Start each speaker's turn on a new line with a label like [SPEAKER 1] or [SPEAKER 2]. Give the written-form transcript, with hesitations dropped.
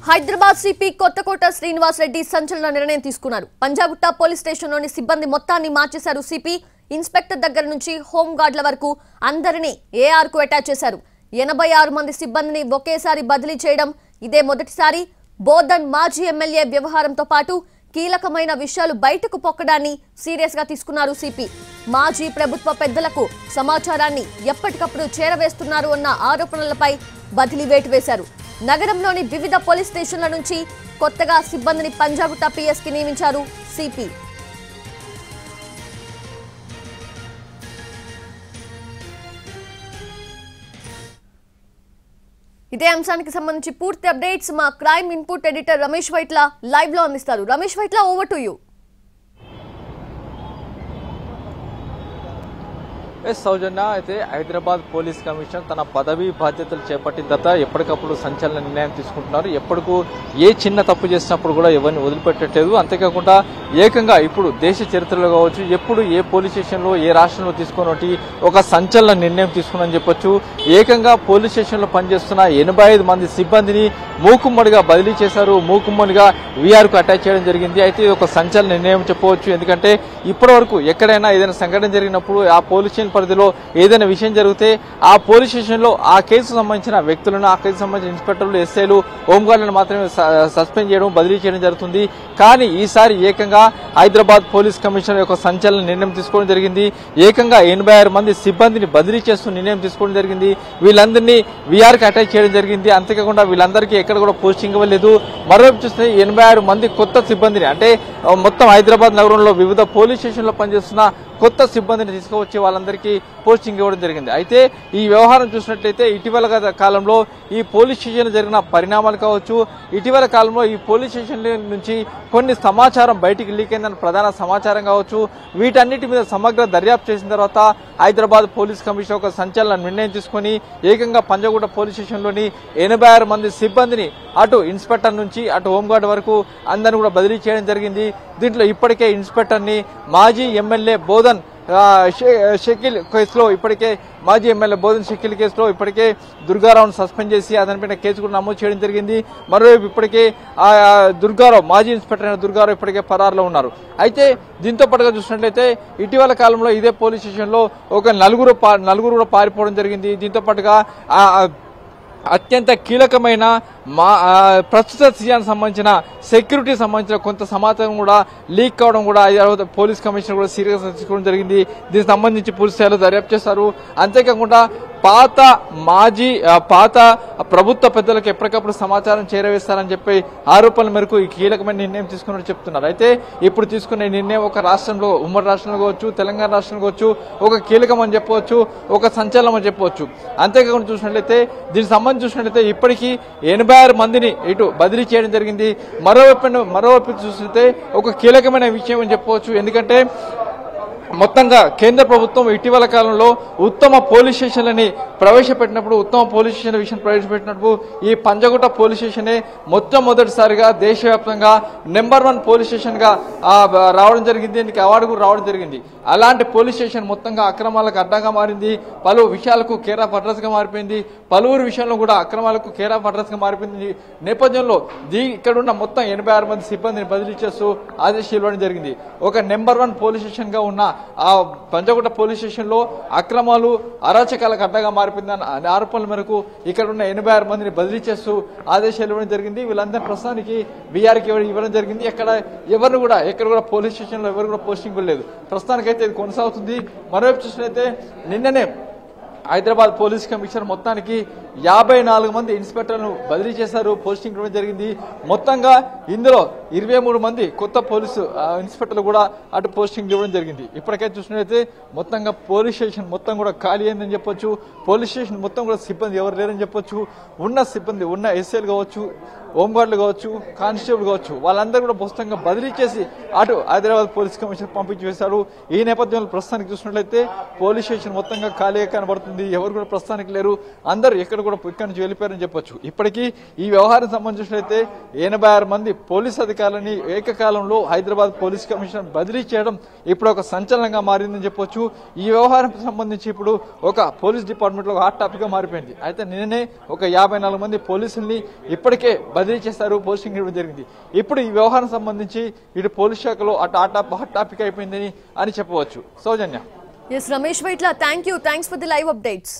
[SPEAKER 1] Hyderabad CP Kothakota Srinivas Reddy సంచలన నిర్ణయం తీసుకున్నారు. పంజాగుట్ట పోలీస్ స్టేషన్లోని సిబ్బంది మొత్తాన్ని మార్చేశారు. సిపి ఇన్స్పెక్టర్ దగ్గర నుంచి హోమ్ గార్డుల వరకు అందరినీ ఏఆర్ కు అటాచ్ చేశారు. 86 మంది సిబ్బందిని ఒకేసారి బదిలీ చేయడం ఇదే మొదటిసారి. బోధన్ మాజీ ఎమ్మెల్యే వ్యవహారంతో పాటు కీలకమైన విషయాలు బయటకు పొక్కడాన్ని సీరియస్ గా తీసుకున్నారు సిపి. మాజీ ప్రభుత్వ పెద్దలకు సమాచారాన్ని ఎప్పటికప్పుడు చేరవేస్తున్నారు అన్న ఆరోపణలపై బదిలీ వేటు వేశారు. నగరంలోని వివిధ పోలీస్ స్టేషన్ల నుంచి కొత్తగా సిబ్బందిని పంజాగుట్ట పిఎస్ కి నియమించారు సిపి. ఇదే అంశానికి సంబంధించి పూర్తి అప్డేట్స్ మా crime input editor Ramesh Vaitla live లో అందిస్తారు. Ramesh Vaitla, over to you.
[SPEAKER 2] Soujanya, అయితే హైదరాబాద్ పోలీస్ కమిషన్ తన పదవీ బాధ్యతలు చేపట్టిన తర్వాత ఎప్పటికప్పుడు సంచలన నిర్ణయం తీసుకుంటున్నారు. ఎప్పటికూ ఏ చిన్న తప్పు చేసినప్పుడు కూడా ఎవరిని వదిలిపెట్టట్లేదు. అంతేకాకుండా ఏకంగా ఇప్పుడు దేశ చరిత్రలో కావచ్చు, ఎప్పుడు ఏ పోలీస్ స్టేషన్లో ఏ రాష్ట్రంలో తీసుకున్నట్టు ఒక సంచలన నిర్ణయం తీసుకున్నారని చెప్పొచ్చు. ఏకంగా పోలీస్ స్టేషన్లో పనిచేస్తున్న 85 మంది సిబ్బందిని మూకుమ్మడిగా బదిలీ చేశారు. మూకుమ్మడిగా వీఆర్కు అటాచ్ చేయడం జరిగింది. అయితే ఇది ఒక సంచలన నిర్ణయం చెప్పవచ్చు. ఎందుకంటే ఇప్పటి వరకు ఎక్కడైనా ఏదైనా సంఘటన జరిగినప్పుడు ఆ పోలీస్ స్టేషన్ పరిధిలో ఏదైనా విషయం జరిగితే ఆ పోలీస్ స్టేషన్ లో ఆ కేసుకు సంబంధించిన వ్యక్తులను, ఆ కేసుకు సంబంధించిన ఇన్స్పెక్టర్లు, ఎస్ఐలు, హోంగార్డులను మాత్రమే సస్పెండ్ చేయడం, బదిలీ చేయడం జరుగుతుంది. కానీ ఈసారి ఏకంగా హైదరాబాద్ పోలీస్ కమిషనర్ యొక్క సంచలన నిర్ణయం తీసుకోవడం జరిగింది. ఏకంగా 86 మంది సిబ్బందిని బదిలీ చేస్తూ నిర్ణయం తీసుకోవడం జరిగింది. వీళ్ళందరినీ వీఆర్కి అటాచ్ చేయడం జరిగింది. అంతేకాకుండా వీళ్ళందరికీ ఎక్కడ కూడా పోస్టింగ్ ఇవ్వలేదు. మరోవైపు చూస్తే 86 మంది కొత్త సిబ్బందిని, అంటే మొత్తం హైదరాబాద్ నగరంలో వివిధ పోలీస్ స్టేషన్లో పనిచేస్తున్న కొత్త సిబ్బందిని తీసుకువచ్చి వాళ్ళందరికీ పోస్టింగ్ ఇవ్వడం జరిగింది. అయితే ఈ వ్యవహారం చూసినట్లయితే ఇటీవల కాలంలో ఈ పోలీస్ స్టేషన్ జరిగిన పరిణామాలు కావచ్చు, ఇటీవల కాలంలో ఈ పోలీస్ స్టేషన్ నుంచి కొన్ని సమాచారం బయటికి లీక్ అయిందని ప్రధాన సమాచారం కావచ్చు, వీటన్నిటి మీద సమగ్ర దర్యాప్తు చేసిన తర్వాత హైదరాబాద్ పోలీస్ కమిషన్ ఒక సంచలన నిర్ణయం తీసుకుని ఏకంగా పంజాగుట్ట పోలీస్ స్టేషన్లోని 86 మంది సిబ్బందిని అటు ఇన్స్పెక్టర్ నుంచి అటు హోంగార్డ్ వరకు అందరిని కూడా బదిలీ చేయడం జరిగింది. దీంట్లో ఇప్పటికే ఇన్స్పెక్టర్ని మాజీ ఎమ్మెల్యే బోధన్ షకీల్ కేసులో ఇప్పటికే మాజీ ఎమ్మెల్యే బోధన్ షకీల్ కేసులో ఇప్పటికే దుర్గారావును సస్పెండ్ చేసి అతనిపైన కేసు కూడా నమోదు చేయడం జరిగింది. మరోవైపు ఇప్పటికే దుర్గారావు, మాజీ ఇన్స్పెక్టర్ అయిన దుర్గారావు ఇప్పటికే పరారులో ఉన్నారు. అయితే దీంతో పాటుగా చూసినట్లయితే ఇటీవల కాలంలో ఇదే పోలీస్ స్టేషన్లో ఒక నలుగురు కూడా పారిపోవడం జరిగింది. దీంతో పాటుగా అత్యంత కీలకమైన ప్రస్తుత సీజన్ సంబంధించిన సెక్యూరిటీ సంబంధించిన కొంత సమాచారం కూడా లీక్ కావడం కూడా పోలీస్ కమిషనర్ కూడా సీరియస్ తీసుకోవడం జరిగింది. దీనికి సంబంధించి పూర్తి స్థాయిలో దర్యాప్తు చేస్తారు. అంతేకాకుండా పాత ప్రభుత్వ పెద్దలకు ఎప్పటికప్పుడు సమాచారం చేరవేస్తారని చెప్పి ఆరోపణల మేరకు ఈ కీలకమైన నిర్ణయం తీసుకున్నట్టు చెప్తున్నారు. అయితే ఇప్పుడు తీసుకునే నిర్ణయం ఒక రాష్ట్రంలో, ఉమ్మడి రాష్ట్రంలో కావచ్చు, తెలంగాణ రాష్ట్రంలో కావచ్చు, ఒక కీలకం అని చెప్పవచ్చు, ఒక సంచలనం అని చెప్పవచ్చు. అంతేకాకుండా చూసినట్లయితే దీనికి సంబంధించి చూసినట్లయితే ఇప్పటికీ 86 మందిని ఇటు బదిలీ చేయడం జరిగింది. మరోవైపు చూసినట్లయితే ఒక కీలకమైన విషయం అని చెప్పవచ్చు. ఎందుకంటే మొత్తంగా కేంద్ర ప్రభుత్వం ఇటీవల కాలంలో ఉత్తమ పోలీస్ స్టేషన్లని ప్రవేశపెట్టినప్పుడు, ఉత్తమ పోలీస్ స్టేషన్ విషయం ప్రవేశపెట్టినప్పుడు ఈ పంజాగుట్ట పోలీస్ స్టేషనే మొట్టమొదటిసారిగా దేశవ్యాప్తంగా నెంబర్ 1 పోలీస్ స్టేషన్ గా రావడం జరిగింది. దీనికి అవార్డు కూడా రావడం జరిగింది. అలాంటి పోలీస్ స్టేషన్ మొత్తంగా అక్రమాలకు అడ్డంగా మారింది. పలు విషయాలకు కేర్ ఆఫ్ అడ్రస్ గా మారిపోయింది. పలువురు విషయంలో కూడా అక్రమాలకు కేర్ ఆఫ్ అడ్రస్ గా మారిపోయింది. నేపథ్యంలో ఇక్కడున్న మొత్తం 86 మంది సిబ్బందిని బదిలీ చేస్తూ ఆదేశాలు ఇవ్వడం జరిగింది. ఒక నెంబర్ 1 పోలీస్ స్టేషన్ గా ఉన్న ఆ పంజాగుట్ట పోలీస్ స్టేషన్ లో అక్రమాలు, అరాచకాలకు అడ్డగా మారిపోయిందన్న ఆరోపణల మేరకు ఇక్కడ ఉన్న 86 మందిని బదిలీ చేస్తూ ఆదేశాలు ఇవ్వడం జరిగింది. వీళ్ళందరూ ప్రస్తుతానికి వీఆర్కి ఇవ్వడం జరిగింది. ఎక్కడ కూడా పోలీస్ స్టేషన్ లో ఎవరు కూడా పోస్టింగ్ లేదు. ప్రస్తుతానికైతే ఇది కొనసాగుతుంది. మరోవైపు చూసినట్లయితే నిన్ననే హైదరాబాద్ పోలీస్ కమిషనర్ మొత్తానికి 54 మంది ఇన్స్పెక్టర్లను బదిలీ చేశారు, పోస్టింగ్ ఇవ్వడం జరిగింది. మొత్తంగా ఇందులో 23 మంది కొత్త పోలీసు ఇన్స్పెక్టర్లు కూడా అటు పోస్టింగ్ ఇవ్వడం జరిగింది. ఇప్పటికైతే చూసినట్లయితే మొత్తంగా పోలీస్ స్టేషన్ మొత్తం కూడా ఖాళీ అయిందని చెప్పొచ్చు. పోలీస్ స్టేషన్ మొత్తం కూడా సిబ్బంది ఎవరు లేరని చెప్పొచ్చు. ఉన్న సిబ్బంది, ఉన్న ఎస్ఐలు కావచ్చు, హోంగార్డులు కావచ్చు, కానిస్టేబుల్ కావచ్చు, వాళ్ళందరూ కూడా పుస్తకంగా బదిలీ చేసి అటు హైదరాబాద్ పోలీస్ కమిషనర్ పంపించి వేశారు. ఈ నేపథ్యంలో ప్రస్తుతానికి చూసినట్లయితే పోలీస్ స్టేషన్ మొత్తంగా ఖాళీగా కనబడుతుంది. ఎవరు కూడా ప్రస్తుతానికి లేరు. అందరూ ఎక్కడ కూడా ఇక్కడి నుంచి వెళ్ళిపోయారని చెప్పొచ్చు. ఇప్పటికీ ఈ వ్యవహారం సంబంధించినట్లయితే 86 మంది పోలీస్ అధికారులని ఏకకాలంలో హైదరాబాద్ పోలీస్ కమిషనర్ బదిలీ చేయడం ఇప్పుడు ఒక సంచలనంగా మారిందని చెప్పొచ్చు. ఈ వ్యవహారం సంబంధించి ఇప్పుడు ఒక పోలీస్ డిపార్ట్మెంట్ లో హాట్ టాపిక్ గా మారిపోయింది. అయితే నిన్ననే ఒక 54 మంది పోలీసుల్ని ఇప్పటికే బదిలీ చేశారు, పోస్టింగ్ ఇవ్వడం జరిగింది. ఇప్పుడు ఈ వ్యవహారం సంబంధించి ఇటు పోలీస్ శాఖలో హాట్ టాపిక్ అయిపోయిందని అని చెప్పవచ్చు. Soujanya.
[SPEAKER 1] Yes Ramesh Vaitla, thanks for the live updates.